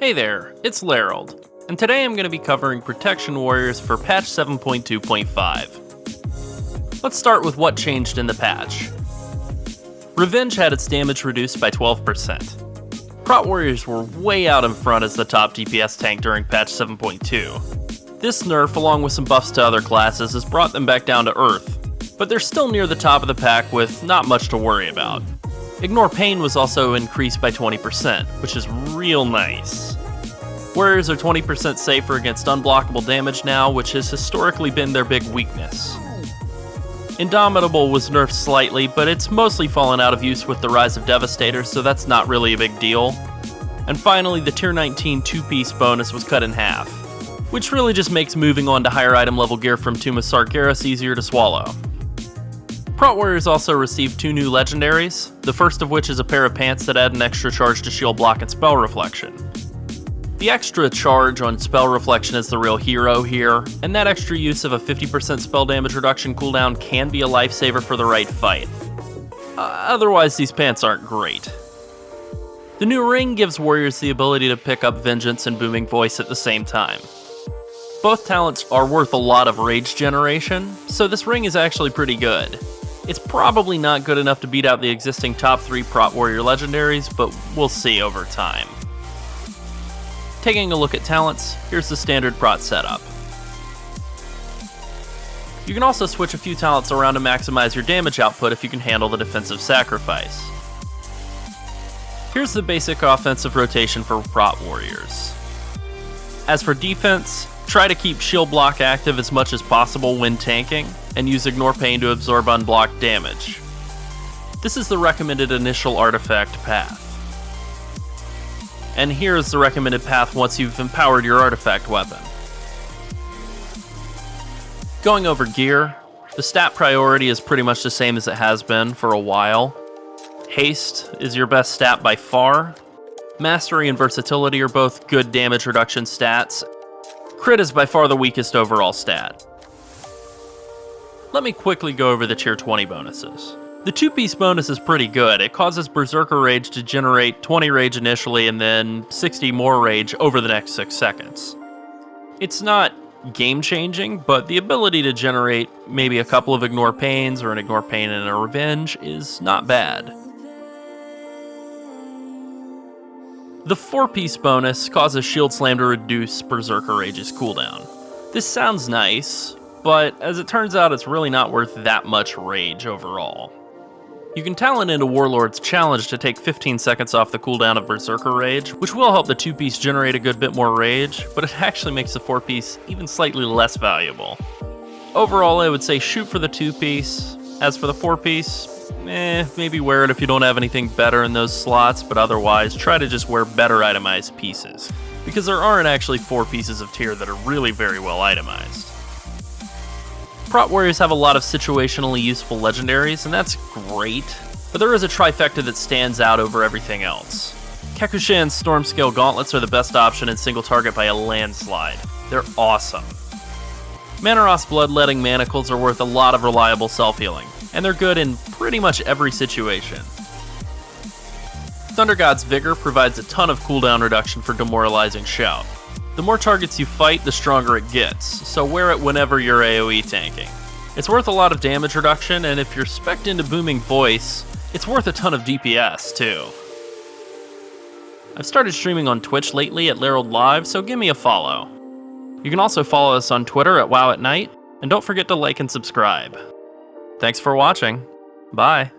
Hey there, it's Larold, and today I'm going to be covering Protection Warriors for patch 7.2.5. Let's start with what changed in the patch. Revenge had its damage reduced by 12%. Prot Warriors were way out in front as the top DPS tank during patch 7.2. This nerf, along with some buffs to other classes, has brought them back down to earth, but they're still near the top of the pack with not much to worry about. Ignore Pain was also increased by 20%, which is real nice. Warriors are 20% safer against unblockable damage now, which has historically been their big weakness. Indomitable was nerfed slightly, but it's mostly fallen out of use with the rise of Devastator, so that's not really a big deal. And finally, the Tier 19 2-piece bonus was cut in half, which really just makes moving on to higher item level gear from Tomb of Sargeras easier to swallow. Prot Warriors also received 2 new legendaries, the first of which is a pair of pants that add an extra charge to shield block and spell reflection. The extra charge on spell reflection is the real hero here, and that extra use of a 50% spell damage reduction cooldown can be a lifesaver for the right fight. Otherwise, these pants aren't great. The new ring gives warriors the ability to pick up Vengeance and Booming Voice at the same time. Both talents are worth a lot of rage generation, so this ring is actually pretty good. It's probably not good enough to beat out the existing top 3 Prot Warrior legendaries, but we'll see over time. Taking a look at talents, here's the standard Prot setup. You can also switch a few talents around to maximize your damage output if you can handle the defensive sacrifice. Here's the basic offensive rotation for Prot Warriors. As for defense, try to keep shield block active as much as possible when tanking, and use Ignore Pain to absorb unblocked damage. This is the recommended initial artifact path. And here's the recommended path once you've empowered your artifact weapon. Going over gear, the stat priority is pretty much the same as it has been for a while. Haste is your best stat by far. Mastery and versatility are both good damage reduction stats. Crit is by far the weakest overall stat. Let me quickly go over the Tier 20 bonuses. The 2-piece bonus is pretty good. It causes Berserker Rage to generate 20 rage initially and then 60 more rage over the next 6 seconds. It's not game-changing, but the ability to generate maybe a couple of Ignore Pains or an Ignore Pain and a Revenge is not bad. The 4-piece bonus causes Shield Slam to reduce Berserker Rage's cooldown. This sounds nice, but as it turns out, it's really not worth that much rage overall. You can talent into Warlord's Challenge to take 15 seconds off the cooldown of Berserker Rage, which will help the 2-piece generate a good bit more rage, but it actually makes the 4-piece even slightly less valuable. Overall, I would say shoot for the 2-piece. As for the 4-piece, maybe wear it if you don't have anything better in those slots, but otherwise, try to just wear better itemized pieces, because there aren't actually 4 pieces of tier that are really very well itemized. Prot Warriors have a lot of situationally useful legendaries, and that's great, but there is a trifecta that stands out over everything else. Kekushan's Storm Scale Gauntlets are the best option in single target by a landslide. They're awesome. Manaros Bloodletting Manacles are worth a lot of reliable self-healing, and they're good in pretty much every situation. Thunder God's Vigor provides a ton of cooldown reduction for Demoralizing Shout. The more targets you fight, the stronger it gets, so wear it whenever you're AoE tanking. It's worth a lot of damage reduction, and if you're spec'd into Booming Voice, it's worth a ton of DPS too. I've started streaming on Twitch lately at Larold Live, so give me a follow. You can also follow us on Twitter at WoW at Night, and don't forget to like and subscribe. Thanks for watching. Bye.